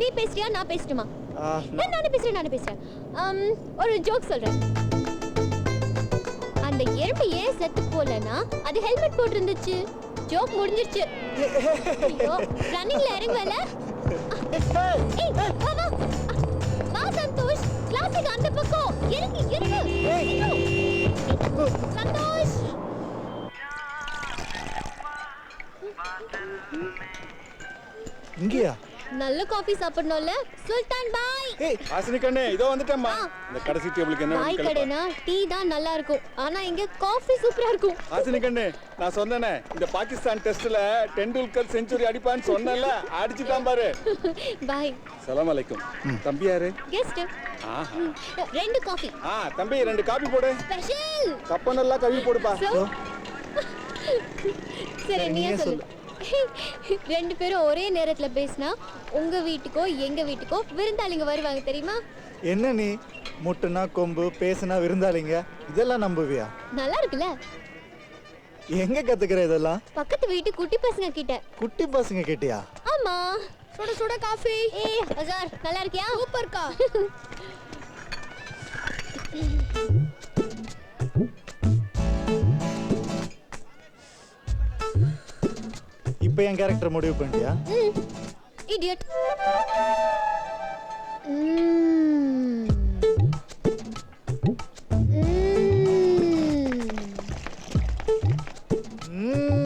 நீ பேசுறியா நான் பேசட்டுமா? நானே பேசுறேன். ஒரு ஜோக் சொல்றேன். அந்த எறும்பு ஏன் செத்து போலனா அது ஹெல்மெட் போட்டுருந்துச்சு. ஜோக் முடிஞ்சிருச்சு. ஐயோ ரன்னிங்ல இறங்குவல. ஏய் வா சந்தோஷ், கிளாஸுக்கு அந்த பக்கம் இறங்கு. சந்தோஷ் இங்கயா? நல்ல காபி சாப்பிடணும்ல சுல்தான் பாய். ஏய் ஆசினி கண்ணே இதோ வந்துட்டேம்மா. இந்த கடைசி டேபிளுக்கு என்ன பாய் கடைனா டீ தான் நல்லா இருக்கும், ஆனா இங்க காபி சூப்பரா இருக்கும். ஆசினி கண்ணே நான் சொன்னேனே இந்த பாகிஸ்தான் டெஸ்ட்ல டெண்டுல்கர் செஞ்சுரி அடிப்பான்னு சொன்னேன்ல, அடிச்சிட்டான் பாரு. பாய். சலாம் அலைக்கும். தம்பி யாரு? கெஸ்ட். ஆஹா. 2 காபி. தம்பி 2 காபி போடு. ஸ்பெஷல். கப்பனெல்லாம் கழுவி போடுப்பா. சரி நீயே சொல்லு. 2 பேரும் ஒரே நேரத்துல பேசினா உங்க வீட்டுக்கோ எங்க வீட்டுக்கோ விருந்தாளிங்க வருவாங்க தெரியுமா? என்ன நீ முட்டுனா கொம்பு பேசுனா விருந்தாளிங்க இதெல்லாம் நம்புவியா? நல்லா இருக்குல்ல? எங்க கத்துக்கிற இதெல்லாம்? பக்கத்து வீட்டு குட்டி பசங்க கிட்ட. குட்டி பசங்க கிட்டயா? ஆமா. சுட சுட காஃபி. அசார் நல்லா இருக்கியா? சூப்பர்க்கா. இப்போ என் கேரக்டர் முடிவு பண்ணிட்டியா? இடியட்.